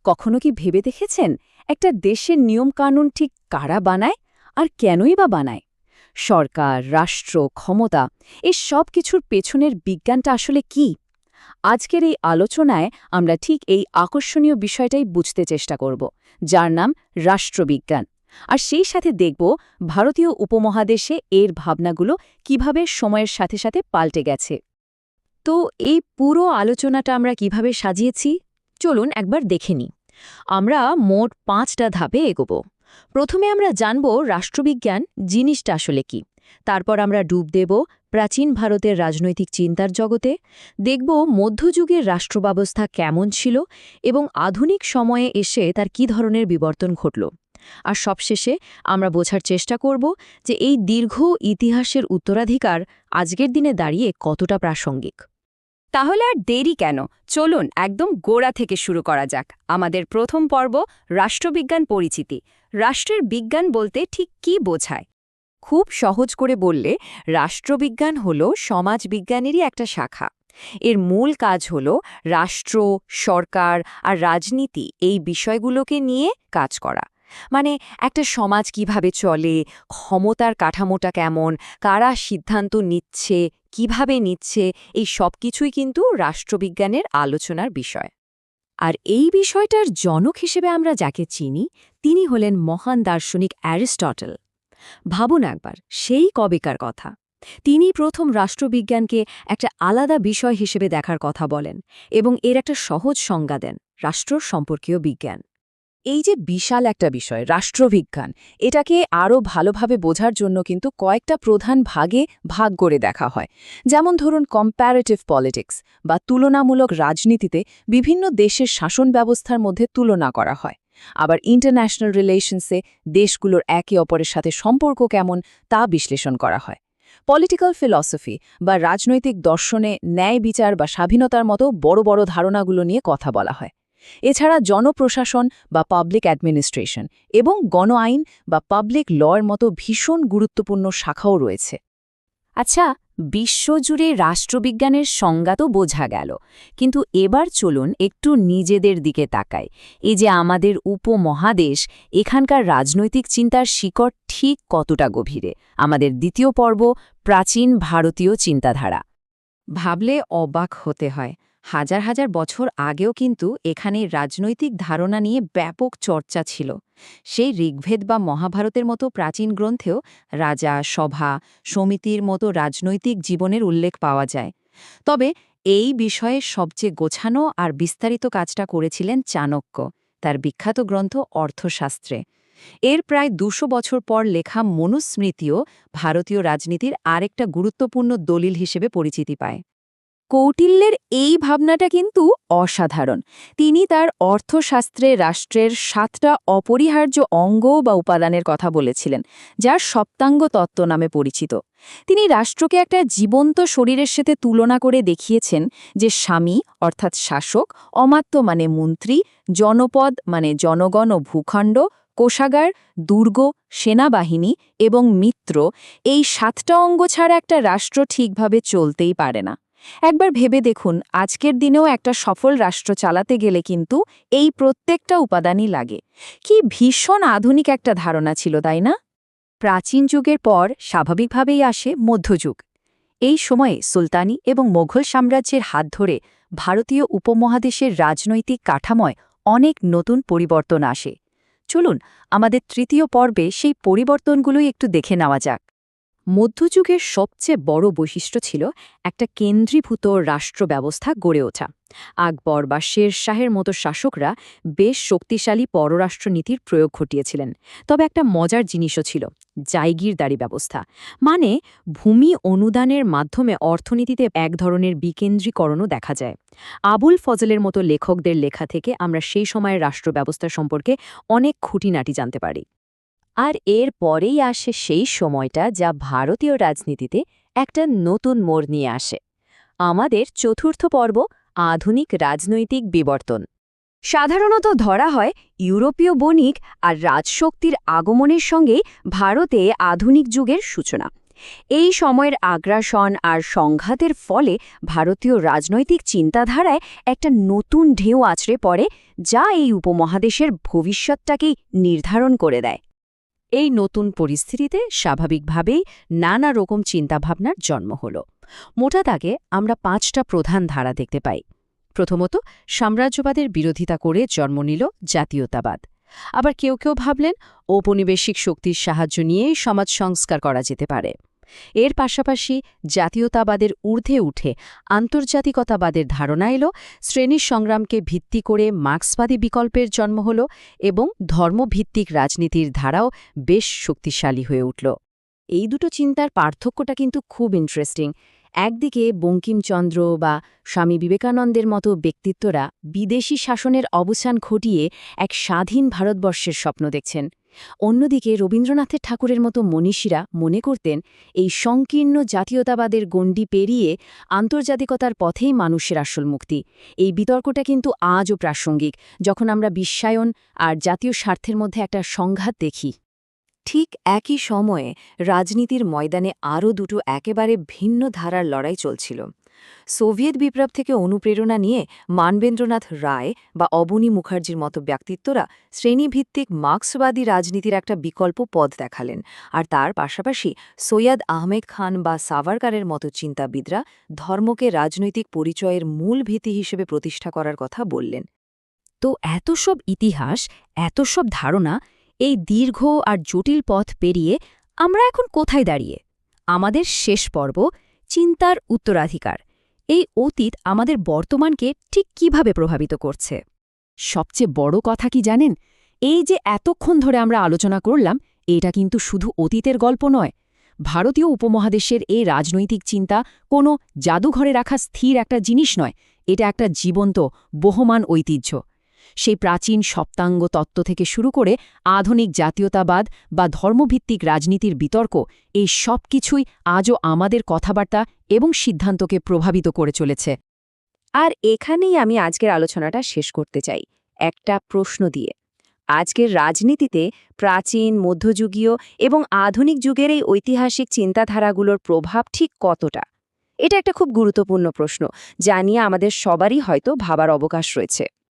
কখনো কি ভেবে দেখেছেন একটা দেশের নিয়মকানুন ঠিক কারা বানায় আর কেনই বা বানায়? সরকার, রাষ্ট্র, ক্ষমতা এই সব কিছুর পেছনের বিজ্ঞানটা আসলে কি? আজকের এই আলোচনায় আমরা ঠিক এই আকর্ষণীয় বিষয়টাই বুঝতে চেষ্টা করব, যার নাম রাষ্ট্রবিজ্ঞান। আর সেই সাথে দেখব ভারতীয় উপমহাদেশে এর ভাবনাগুলো কিভাবে সময়ের সাথে সাথে পাল্টে গেছে। তো এই পুরো আলোচনাটা আমরা কিভাবে সাজিয়েছি চলুন একবার দেখে নিই। আমরা মোট ৫টা ধাপে এগোব। প্রথমে আমরা জানব রাষ্ট্রবিজ্ঞান জিনিসটা আসলে কি। তারপর আমরা ডুব দেব প্রাচীন ভারতের রাজনৈতিক চিন্তার জগতে, দেখব মধ্যযুগের রাষ্ট্রব্যবস্থা কেমন ছিল এবং আধুনিক সময়ে এসে তার কী ধরনের বিবর্তন ঘটল। আর সবশেষে আমরা বোঝার চেষ্টা করব যে এই দীর্ঘ ইতিহাসের উত্তরাধিকার আজকের দিনে দাঁড়িয়ে কতটা প্রাসঙ্গিক। তাহলে আর দেরি কেন, চলুন একদম গোড়া থেকে শুরু করা যাক। আমাদের প্রথম পর্ব, রাষ্ট্রবিজ্ঞান পরিচিতি। রাষ্ট্রের বিজ্ঞান বলতে ঠিক কী বোঝায়? খুব সহজ করে বললে রাষ্ট্রবিজ্ঞান হল সমাজবিজ্ঞানেরই একটা শাখা। এর মূল কাজ হল রাষ্ট্র, সরকার আর রাজনীতি এই বিষয়গুলোকে নিয়ে কাজ করা। মানে একটা সমাজ কিভাবে চলে, ক্ষমতার কাঠামোটা কেমন, কারা সিদ্ধান্ত নিচ্ছে, কিভাবে নিচ্ছে, এই সব কিছুই কিন্তু রাষ্ট্রবিজ্ঞানের আলোচনার বিষয়। আর এই বিষয়টার জনক হিসেবে আমরা যাকে চিনি তিনি হলেন মহান দার্শনিক অ্যারিস্টটল। ভাবুন একবার, সেই কবেকার কথা। তিনি প্রথম রাষ্ট্রবিজ্ঞানকে একটা আলাদা বিষয় হিসেবে দেখার কথা বলেন এবং এর একটা সহজ সংজ্ঞা দেন, রাষ্ট্র সম্পর্কীয় বিজ্ঞান। এই যে বিশাল একটা বিষয় রাষ্ট্রবিজ্ঞান, এটাকে আরও ভালোভাবে বোঝার জন্য কিন্তু কয়েকটা প্রধান ভাগে ভাগ করে দেখা হয়। যেমন ধরুন কম্প্যারেটিভ পলিটিক্স বা তুলনামূলক রাজনীতিতে বিভিন্ন দেশের শাসন ব্যবস্থার মধ্যে তুলনা করা হয়। আবার ইন্টারন্যাশনাল রিলেশনসে দেশগুলোর একে অপরের সাথে সম্পর্ক কেমন তা বিশ্লেষণ করা হয়। পলিটিক্যাল ফিলসফি বা রাজনৈতিক দর্শনে ন্যায় বিচার বা স্বাধীনতার মতো বড় বড় ধারণাগুলো নিয়ে কথা বলা হয়। এছাড়া জনপ্রশাসন বা পাবলিক অ্যাডমিনিস্ট্রেশন এবং গণ আইন বা পাবলিক লয়ের মতো ভীষণ গুরুত্বপূর্ণ শাখাও রয়েছে। আচ্ছা, বিশ্বজুড়ে রাষ্ট্রবিজ্ঞানের সংজ্ঞা তো বোঝা গেল, কিন্তু এবার চলুন একটু নিজেদের দিকে তাকাই। এই যে আমাদের উপমহাদেশ, এখানকার রাজনৈতিক চিন্তার শিকড় ঠিক কতটা গভীরে? আমাদের দ্বিতীয় পর্ব, প্রাচীন ভারতীয় চিন্তাধারা। ভাবলে অবাক হতে হয়, হাজার হাজার বছর আগেও কিন্তু এখানে রাজনৈতিক ধারণা নিয়ে ব্যাপক চর্চা ছিল। সেই ঋগ্বেদ বা মহাভারতের মতো প্রাচীন গ্রন্থেও রাজা, সভা, সমিতির মতো রাজনৈতিক জীবনের উল্লেখ পাওয়া যায়। তবে এই বিষয়ে সবচেয়ে গোছানো আর বিস্তারিত কাজটা করেছিলেন চাণক্য, তার বিখ্যাত গ্রন্থ অর্থশাস্ত্রে। এর প্রায় ২০০ বছর পর লেখা মনুস্মৃতিও ভারতীয় রাজনীতির আরেকটা গুরুত্বপূর্ণ দলিল হিসেবে পরিচিতি পায়। কৌটিল্যের এই ভাবনাটা কিন্তু অসাধারণ। তিনি তার অর্থশাস্ত্রে রাষ্ট্রের ৭টা অপরিহার্য অঙ্গ বা উপাদানের কথা বলেছিলেন, যা সপ্তাঙ্গ তত্ত্ব নামে পরিচিত। তিনি রাষ্ট্রকে একটা জীবন্ত শরীরের সাথে তুলনা করে দেখিয়েছেন যে স্বামী অর্থাৎ শাসক, অমাত্য মানে মন্ত্রী, জনপদ মানে জনগণ ও ভূখণ্ড, কোষাগার, দুর্গ, সেনাবাহিনী এবং মিত্র, এই ৭টা অঙ্গ ছাড়া একটা রাষ্ট্র ঠিকভাবে চলতেই পারে না। একবার ভেবে দেখুন, আজকের দিনেও একটা সফল রাষ্ট্র চালাতে গেলে কিন্তু এই প্রত্যেকটা উপাদানই লাগে। কি ভীষণ আধুনিক একটা ধারণা ছিল, তাই না? প্রাচীন যুগের পর স্বাভাবিকভাবেই আসে মধ্যযুগ। এই সময়ে সুলতানি এবং মোঘল সাম্রাজ্যের হাত ধরে ভারতীয় উপমহাদেশের রাজনৈতিক কাঠামোয় অনেক নতুন পরিবর্তন আসে। চলুন আমাদের তৃতীয় পর্বে সেই পরিবর্তনগুলোই একটু দেখে নেওয়া যাক। মধ্যযুগের সবচেয়ে বড় বৈশিষ্ট্য ছিল একটা কেন্দ্রীভূত রাষ্ট্র ব্যবস্থা গড়ে ওঠা। আকবর বা শের শাহের মতো শাসকরা বেশ শক্তিশালী পররাষ্ট্রনীতির প্রয়োগ ঘটিয়েছিলেন। তবে একটা মজার জিনিসও ছিল, জায়গিরদারি ব্যবস্থা। মানে ভূমি অনুদানের মাধ্যমে অর্থনীতিতে এক ধরনের বিকেন্দ্রীকরণও দেখা যায়। আবুল ফজলের মতো লেখকদের লেখা থেকে আমরা সেই সময়ের রাষ্ট্র ব্যবস্থা সম্পর্কে অনেক খুঁটিনাটি জানতে পারি। আর এর পরেই আসে সেই সময়টা যা ভারতীয় রাজনীতিতে একটা নতুন মোড় নিয়ে আসে। আমাদের চতুর্থ পর্ব, আধুনিক রাজনৈতিক বিবর্তন। সাধারণত ধরা হয় ইউরোপীয় বণিক আর রাজশক্তির আগমনের সঙ্গে ভারতে আধুনিক যুগের সূচনা। এই সময়ের আগ্রাসন আর সংঘাতের ফলে ভারতীয় রাজনৈতিক চিন্তাধারায় একটা নতুন ঢেউ আছড়ে পড়ে, যা এই উপমহাদেশের ভবিষ্যৎটাকেই নির্ধারণ করে দেয়। এই নতুন পরিস্থিতিতে স্বাভাবিকভাবেই নানা রকম চিন্তাভাবনার জন্ম হল। মোটা দাগে আমরা 5টা প্রধান ধারা দেখতে পাই। প্রথমত, সাম্রাজ্যবাদের বিরোধিতা করে জন্ম নিল জাতীয়তাবাদ। আবার কেউ কেউ ভাবলেন ঔপনিবেশিক শক্তির সাহায্য নিয়েই সমাজ সংস্কার করা যেতে পারে। এর পাশাপাশি জাতীয়তাবাদের ঊর্ধ্বে উঠে আন্তর্জাতিকতাবাদের ধারণা এলো, শ্রেণীর সংগ্রামকে ভিত্তি করে মার্ক্সবাদী বিকল্পের জন্ম হল এবং ধর্মভিত্তিক রাজনীতির ধারাও বেশ শক্তিশালী হয়ে উঠল। এই দুটো চিন্তার পার্থক্যটা কিন্তু খুব ইন্টারেস্টিং। একদিকে বঙ্কিমচন্দ্র বা স্বামী বিবেকানন্দের মতো ব্যক্তিত্বরা বিদেশি শাসনের অবসান ঘটিয়ে এক স্বাধীন ভারতবর্ষের স্বপ্ন দেখছেন। অন্যদিকে রবীন্দ্রনাথের ঠাকুরের মতো মনীষীরা মনে করতেন এই সংকীর্ণ জাতীয়তাবাদের গণ্ডি পেরিয়ে আন্তর্জাতিকতার পথেই মানুষের আসল মুক্তি। এই বিতর্কটা কিন্তু আজও প্রাসঙ্গিক, যখন আমরা বিশ্বায়ন আর জাতীয় স্বার্থের মধ্যে একটা সংঘাত দেখি। ঠিক একই সময়ে রাজনীতির ময়দানে আরও দুটো একেবারে ভিন্ন ধারার লড়াই চলছিল। সোভিয়েত বিপ্লব থেকে অনুপ্রেরণা নিয়ে মানবেন্দ্রনাথ রায় বা অবনী মুখার্জির মতো ব্যক্তিত্বরা শ্রেণীভিত্তিক মার্ক্সবাদী রাজনীতির একটা বিকল্প পথ দেখালেন, আর তার পাশাপাশি সৈয়দ আহমেদ খান বা সাভারকারের মতো চিন্তাবিদরা ধর্মকে রাজনৈতিক পরিচয়ের মূল ভিত্তি হিসেবে প্রতিষ্ঠা করার কথা বললেন। তো এত সব ইতিহাস, এত সব ধারণা, এই দীর্ঘ আর জটিল পথ পেরিয়ে আমরা এখন কোথায় দাঁড়িয়ে? আমাদের শেষ পর্ব, চিন্তার উত্তরাধিকার। এই অতীত আমাদের বর্তমানকে ঠিক কিভাবে প্রভাবিত করছে? সবচেয়ে বড় কথা কি জানেন? এই যে এতক্ষণ ধরে আমরা আলোচনা করলাম, এটা কিন্তু শুধু অতীতের গল্প নয়। ভারতীয় উপমহাদেশের এই রাজনৈতিক চিন্তা কোনো জাদুঘরে রাখা স্থির একটা জিনিস নয়, এটা একটা জীবন্ত, বহমান ঐতিহ্য। সেই প্রাচীন সপ্তাঙ্গ তত্ত্ব থেকে শুরু করে আধুনিক জাতীয়তাবাদ বা ধর্মভিত্তিক রাজনীতির বিতর্ক, এই সব কিছুই আজও আমাদের কথাবার্তা এবং সিদ্ধান্তকে প্রভাবিত করে চলেছে। আর এখানেই আমি আজকের আলোচনাটা শেষ করতে চাই একটা প্রশ্ন দিয়ে। আজকের রাজনীতিতে প্রাচীন, মধ্যযুগীয় এবং আধুনিক যুগের এই ঐতিহাসিক চিন্তাধারাগুলোর প্রভাব ঠিক কতটা? এটা একটা খুব গুরুত্বপূর্ণ প্রশ্ন, যা নিয়ে আমাদের সবারই হয়তো ভাবার অবকাশ রয়েছে।